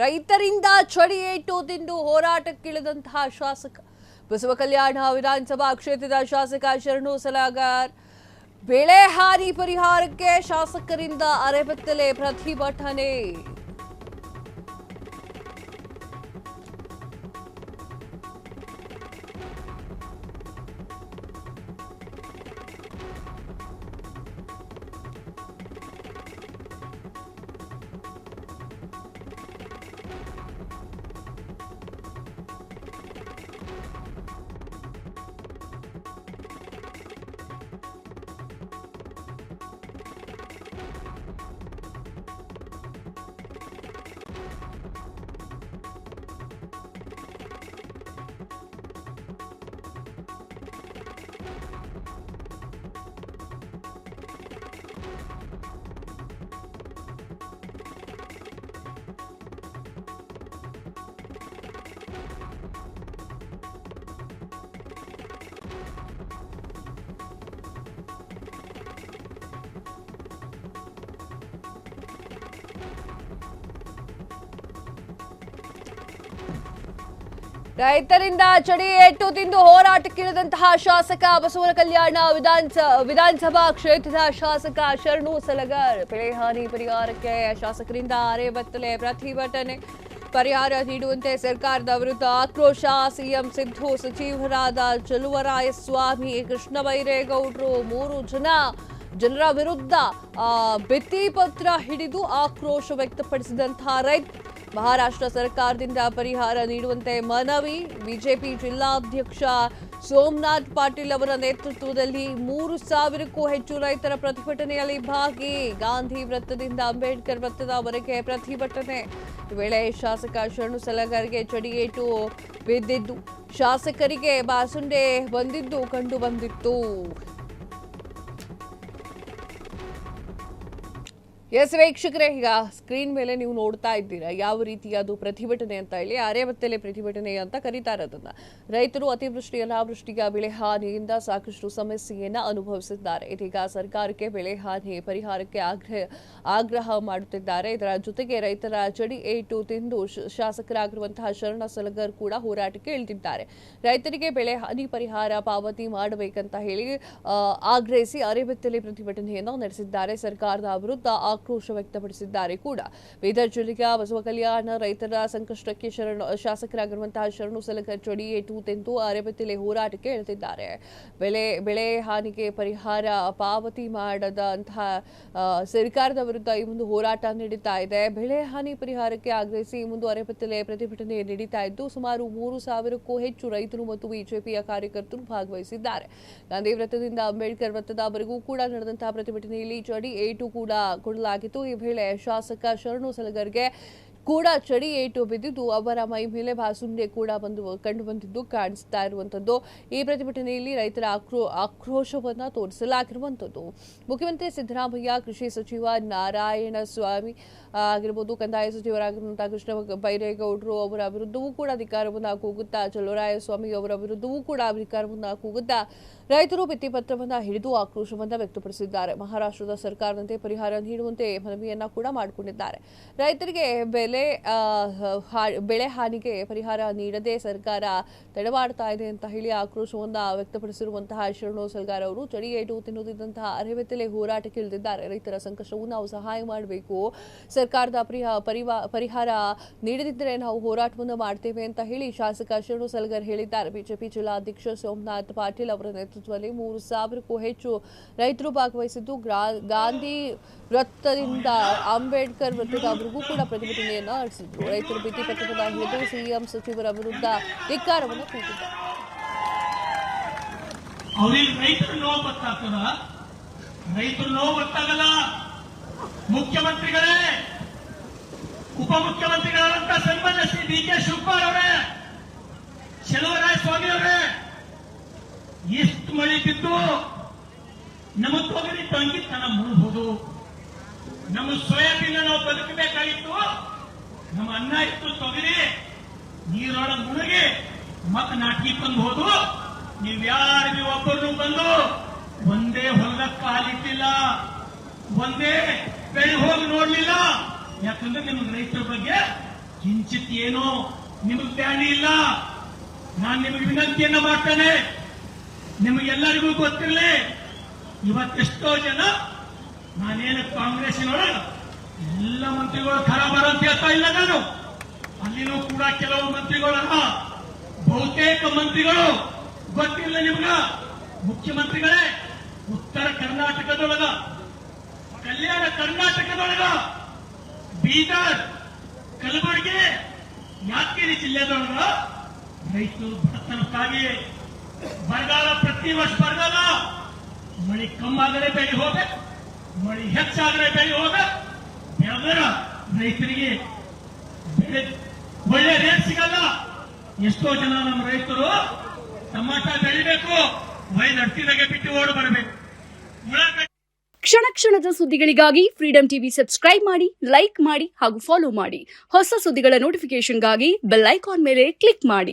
ರೈತರಿಂದ ಚಡಿಯೇಟು ತಿಂದು ಹೋರಾಟಕ್ಕಿಳಿದಂತಹ ಶಾಸಕ ಬಸವಕಲ್ಯಾಣ ವಿಧಾನಸಭಾ ಕ್ಷೇತ್ರದ ಶಾಸಕ ಶರಣು ಸಲಗಾರ್ ಬೆಳೆ ಹಾನಿ ಪರಿಹಾರಕ್ಕೆ ಶಾಸಕರಿಂದ ಅರೆಬೆತ್ತಲೆ ಪ್ರತಿಭಟನೆ. ರೈತರಿಂದ ಚಡಿಯೇಟು ತಿಂದು ಹೋರಾಟಕ್ಕಿಳಿದಂತಹ ಶಾಸಕ ಬಸವಕಲ್ಯಾಣ ವಿಧಾನಸಭಾ ಕ್ಷೇತ್ರದ ಶಾಸಕ ಶರಣು ಸಲಗಾರ್ ಬೆಳೆ ಹಾನಿ ಪರಿಹಾರಕ್ಕೆ ಶಾಸಕರಿಂದ ಅರೆಬೆತ್ತಲೆ ಪ್ರತಿಭಟನೆ. ಪರಿಹಾರ ನೀಡುವಂತೆ ಸರ್ಕಾರದ ವಿರುದ್ಧ ಆಕ್ರೋಶ. ಸಿಎಂ ಸಿದ್ದು, ಸಚಿವರಾದ ಚಲುವರಾಯಸ್ವಾಮಿ, ಕೃಷ್ಣ ಬೈರೇಗೌಡರು 3 ಜನರ ವಿರುದ್ಧ ಭಿತ್ತಿ ಪತ್ರ ಹಿಡಿದು ಆಕ್ರೋಶ ವ್ಯಕ್ತಪಡಿಸಿದಂತಹ ರೈತ. ಮಹಾರಾಷ್ಟ್ರ ಸರ್ಕಾರದಿಂದ ಪರಿಹಾರ ನೀಡುವಂತೆ ಮನವಿ. ಬಿಜೆಪಿ ಜಿಲ್ಲಾಧ್ಯಕ್ಷ ಸೋಮನಾಥ್ ಪಾಟೀಲ್ ಅವರ ನೇತೃತ್ವದಲ್ಲಿ 3,000ಕ್ಕೂ ಹೆಚ್ಚು ರೈತರ ಪ್ರತಿಭಟನೆಯಲ್ಲಿ ಭಾಗಿ. ಗಾಂಧಿ ವೃತ್ತದಿಂದ ಅಂಬೇಡ್ಕರ್ ವೃತ್ತದವರೆಗೆ ಪ್ರತಿಭಟನೆ. ಈ ವೇಳೆ ಶಾಸಕ ಶರಣು ಸಲಗಾರ್ಗೆ ಚಡಿಯೇಟು ಬಿದ್ದಿದ್ದು, ಶಾಸಕರಿಗೆ ಬಾಸುಂಡೆ ಬಂದಿದ್ದು ಕಂಡು ಬಂದಿತ್ತು. ಎಸ್ ವೀಕ್ಷಕರೇ, ಈಗ ಸ್ಕ್ರೀನ್ ಮೇಲೆ ನೀವು ನೋಡ್ತಾ ಇದ್ದೀರಾ ಯಾವ ರೀತಿ ಅದು ಪ್ರತಿಭಟನೆ ಅಂತ ಹೇಳಿ. ಅರೆಬೆತ್ತಲೆ ಪ್ರತಿಭಟನೆ ಅಂತ ಕರೀತಾರೆ ಅದನ್ನ. ರೈತರು ಅತಿವೃಷ್ಟಿ ಅನಾವೃಷ್ಟಿಯ ಬೆಳೆ ಹಾನಿಯಿಂದ ಸಾಕಷ್ಟು ಸಮಸ್ಯೆಯನ್ನ ಅನುಭವಿಸಿದ್ದಾರೆ. ಇದೀಗ ಸರ್ಕಾರಕ್ಕೆ ಬೆಳೆ ಹಾನಿ ಪರಿಹಾರಕ್ಕೆ ಆಗ್ರಹ ಮಾಡುತ್ತಿದ್ದಾರೆ. ಇದರ ಜೊತೆಗೆ ರೈತರ ಚಡಿಯೇಟು ತಿಂದು ಶಾಸಕರಾಗಿರುವಂತಹ ಶರಣ ಸಲಗರ್ ಕೂಡ ಹೋರಾಟಕ್ಕೆ ಇಳಿದಿದ್ದಾರೆ. ರೈತರಿಗೆ ಬೆಳೆ ಹಾನಿ ಪರಿಹಾರ ಪಾವತಿ ಮಾಡಬೇಕಂತ ಹೇಳಿ ಆಗ್ರಹಿಸಿ ಅರೆಬೆತ್ತಲೆ ಪ್ರತಿಭಟನೆಯನ್ನು ನಡೆಸಿದ್ದಾರೆ. ಸರ್ಕಾರದ ವಿರುದ್ಧ ಆಕ್ರೋಶ ವ್ಯಕ್ತಪಡಿಸಿದ್ದಾರೆ ಕೂಡ. ಬೀದರ್ ಜಿಲ್ಲೆಯ ಬಸವಕಲ್ಯಾಣ ರೈತರ ಸಂಕಷ್ಟಕ್ಕೆ ಶಾಸಕರಾಗಿರುವಂತಹ ಶರಣು ಸಲಗರ್ ಚಡಿಯೇಟು ತಿಂದು ಅರೆಬೆತ್ತಲೆ ಹೋರಾಟಕ್ಕೆ ಇಳಿದಿದ್ದಾರೆ. ಬೆಳೆ ಹಾನಿಗೆ ಪರಿಹಾರ ಪಾವತಿ ಮಾಡದಂತಹ ಸರ್ಕಾರದ ವಿರುದ್ಧ ಈ ಒಂದು ಹೋರಾಟ ನಡೀತಾ ಇದೆ. ಬೆಳೆ ಹಾನಿ ಪರಿಹಾರಕ್ಕೆ ಆಗ್ರಹಿಸಿ ಈ ಒಂದು ಅರೆಬೆತ್ತಲೆ ಪ್ರತಿಭಟನೆ ನಡೀತಾ ಇದ್ದು, ಸುಮಾರು 3,000ಕ್ಕೂ ಹೆಚ್ಚು ರೈತರು ಮತ್ತು ಬಿಜೆಪಿಯ ಕಾರ್ಯಕರ್ತರು ಭಾಗವಹಿಸಿದ್ದಾರೆ. ಗಾಂಧಿ ವೃತ್ತದಿಂದ ಅಂಬೇಡ್ಕರ್ ವೃತ್ತದವರೆಗೂ ಕೂಡ ನಡೆದಂತಹ ಪ್ರತಿಭಟನೆಯಲ್ಲಿ ಚಡಿಯೇಟು ಕೂಡ ಕೊಡಲಾಗಿತ್ತು. ಈ ವೇಳೆ ಶಾಸಕ ಶರಣು ಸಲಗರ್ಗೆ ಕೂಡ ಚಡಿಯೇಟು ಬಿದ್ದಿದ್ದು, ಅವರ ಮೈ ಮೇಲೆ ಬಾಸುಂಡೆ ಕೂಡ ಕಂಡು ಬಂದಿದ್ದು ಕಾಣಿಸ್ತಾ ಇರುವಂತದ್ದು. ಈ ಪ್ರತಿಭಟನೆಯಲ್ಲಿ ರೈತರ ಆಕ್ರೋಶವನ್ನ ತೋರಿಸಲಾಗಿರುವಂತದ್ದು. ಮುಖ್ಯಮಂತ್ರಿ ಸಿದ್ದರಾಮಯ್ಯ, ಕೃಷಿ ಸಚಿವ ನಾರಾಯಣಸ್ವಾಮಿ ಆಗಿರ್ಬೋದು, ಕಂದಾಯ ಸಚಿವರಾಗಿರುವಂತಹ ಕೃಷ್ಣ ಬೈರೇಗೌಡರು ಅವರ ವಿರುದ್ಧವೂ ಕೂಡ ಅಧಿಕಾರವನ್ನ ಕೂಗುತ್ತಾ, ಚಲುವರಾಯಸ್ವಾಮಿ ಅವರ ವಿರುದ್ಧವೂ ಕೂಡ ಅಧಿಕಾರವನ್ನ ಕೂಗುತ್ತಾ ರೈತರು ಭಿತ್ತಿ ಪತ್ರವನ್ನ ಹಿಡಿದು ಆಕ್ರೋಶವನ್ನ ವ್ಯಕ್ತಪಡಿಸಿದ್ದಾರೆ. ಮಹಾರಾಷ್ಟ್ರದ ಸರ್ಕಾರದಂತೆ ಪರಿಹಾರ ನೀಡುವಂತೆ ಮನವಿಯನ್ನ ಕೂಡ ಮಾಡಿಕೊಂಡಿದ್ದಾರೆ. ರೈತರಿಗೆ ಬೆಳೆ ಹಾನಿಗೆ ಪರಿಹಾರ ನೀಡದೆ ಸರ್ಕಾರ ತಡಮಾಡ್ತಾ ಇದೆ ಅಂತ ಹೇಳಿ ಆಕ್ರೋಶವನ್ನ ವ್ಯಕ್ತಪಡಿಸಿರುವಂತಹ ಶರಣು ಸಲಗಾರ್ ಅವರು ಚಡಿಯೇಟು ತಿನ್ನುತ್ತಿದ್ದಂತಹ ಅರೆಬೆತ್ತಲೆ ಹೋರಾಟಕ್ಕೆ ಇಳಿದಿದ್ದಾರೆ. ರೈತರ ಸಂಕಷ್ಟವೂ ನಾವು ಸಹಾಯ ಮಾಡಬೇಕು, ಸರ್ಕಾರದ ಪರಿಹಾರ ನೀಡದಿದ್ದರೆ ನಾವು ಹೋರಾಟವನ್ನು ಮಾಡ್ತೇವೆ ಅಂತ ಹೇಳಿ ಶಾಸಕ ಶರಣು ಸಲಗಾರ್ ಹೇಳಿದ್ದಾರೆ. ಬಿಜೆಪಿ ಜಿಲ್ಲಾಧ್ಯಕ್ಷ ಸೋಮನಾಥ್ ಪಾಟೀಲ್ ಅವರ ನೇತೃತ್ವದಲ್ಲಿ 3,000ಕ್ಕೂ ಹೆಚ್ಚು ರೈತರು ಭಾಗವಹಿಸಿದ್ದು, ಗಾಂಧಿ ವೃತ್ತದಿಂದ ಅಂಬೇಡ್ಕರ್ ವೃತ್ತದವರೆಗೂ ಕೂಡ ಪ್ರತಿಭಟನೆಯನ್ನ ನಡೆಸಿದ್ರು. ರೈತರು ಭಿತ್ತಿ ಪತ್ರವನ್ನು ಹಿಡಿದು ಸಿಎಂ ಸಚಿವರ ವಿರುದ್ಧ ಧಿಕ್ಕಾರವನ್ನು ಕೂಗಿದ್ದಾರೆ. ರೈತರು ನೋವು ಗೊತ್ತಾಗಲ್ಲ. ಮುಖ್ಯಮಂತ್ರಿಗಳೇ, ಉಪಮುಖ್ಯಮಂತ್ರಿಗಳಾದಂತ ಸನ್ಮಾನ್ಯ ಶ್ರೀ ಡಿ.ಕೆ. ಶಿವಕುಮಾರ್ ಅವರೇ, ಚಲುವರಾಯಸ್ವಾಮಿ ಅವರೇ, ಎಷ್ಟು ಮಳೆ ಬಿದ್ದು ನಮ್ಮ ತೊಗರಿ ತಂಗಿತನ ಮುಳುಬಹುದು. ನಮ್ಮ ಸೋಯಾಬೀನ್ ನಾವು ಬದುಕಬೇಕಾಗಿತ್ತು. ನಮ್ಮ ಅನ್ನ ಇತ್ತು, ತೊಗರಿ ನೀರೊಳಗೆ ಮುಳುಗಿ ಮತ್ತೆ ನಾಟಿ ಬಂದು ಹೋದು. ನೀವ್ಯಾರು ಒಬ್ಬರು ಬಂದು ಒಂದೇ ಹೊಲಕ್ಕೆ ಕಾಲಿಟ್ಟಿಲ್ಲ, ಒಂದೇ ಬೆಳೆ ಹೋಗಿ ನೋಡ್ಲಿಲ್ಲ. ಯಾಕಂದ್ರೆ ನಿಮ್ಗೆ ರೈತರ ಬಗ್ಗೆ ಕಿಂಚಿತ್ ಏನೋ ನಿಮಗೆ ಧ್ಯಾನ ಇಲ್ಲ. ನಾನು ನಿಮಗೆ ವಿನಂತಿಯನ್ನ ಮಾಡ್ತೇನೆ, ನಿಮಗೆಲ್ಲರಿಗೂ ಗೊತ್ತಿರಲಿ, ಇವತ್ತೆಷ್ಟೋ ಜನ ನಾನೇನು ಕಾಂಗ್ರೆಸ್ಸಿನೊಳಗೆ ಎಲ್ಲ ಮಂತ್ರಿಗಳು ಖರಾಬರ ಅಂತ ಹೇಳ್ತಾ ಇಲ್ಲ ನಾನು. ಅಲ್ಲಿನೂ ಕೂಡ ಕೆಲವು ಮಂತ್ರಿಗಳನ್ನ, ಬಹುತೇಕ ಮಂತ್ರಿಗಳು ಗೊತ್ತಿಲ್ಲ ನಿಮ್ಗ. ಮುಖ್ಯಮಂತ್ರಿಗಳೇ ಉತ್ತರ ಕರ್ನಾಟಕದೊಳಗ, ಕಲ್ಯಾಣ ಕರ್ನಾಟಕದೊಳಗ, ಬೀದರ್, ಕಲಬುರಗಿ, ಯಾದಗಿರಿ ಜಿಲ್ಲೆದೊಳಗ ರೈತರು ಬಡತನಕ್ಕಾಗಿ ಬರಗಾಲ, ಪ್ರತಿ ವರ್ಷ ಬರಗಾಲ, ಮಳೆ ಕಮ್ಮಾದರೆ ಬೆಳೆ ಹೋಗ್ಬೇಕು, ಮಳೆ ಹೆಚ್ಚಾದರೆ ಬೆಳೆ ಹೋಗ್ಬೇಕು. ಬೆಳೆದರ ರೈತರಿಗೆ ಬೆಳೆ ಒಳ್ಳೆ ರೇಟ್ ಸಿಗಲ್ಲ. ಎಷ್ಟೋ ಜನ ನಮ್ಮ ರೈತರು ಟಮಾಟ ಬೆಳಿಬೇಕು, ವೈದ್ ಅಡ್ತಿದಾಗೆ ಬಿಟ್ಟು ಓಡಿ ಬರಬೇಕು. ಕ್ಷಣ ಕ್ಷಣದ ಸುದ್ದಿಗಳಿಗಾಗಿ ಫ್ರೀಡಂ ಟಿವಿ ಸಬ್ಸ್ಕ್ರೈಬ್ ಮಾಡಿ, ಲೈಕ್ ಮಾಡಿ ಹಾಗೂ ಫಾಲೋ ಮಾಡಿ. ಹೊಸ ಸುದ್ದಿಗಳ ನೋಟಿಫಿಕೇಶನ್ಗಾಗಿ ಬೆಲ್ ಐಕಾನ್ ಮೇಲೆ ಕ್ಲಿಕ್ ಮಾಡಿ.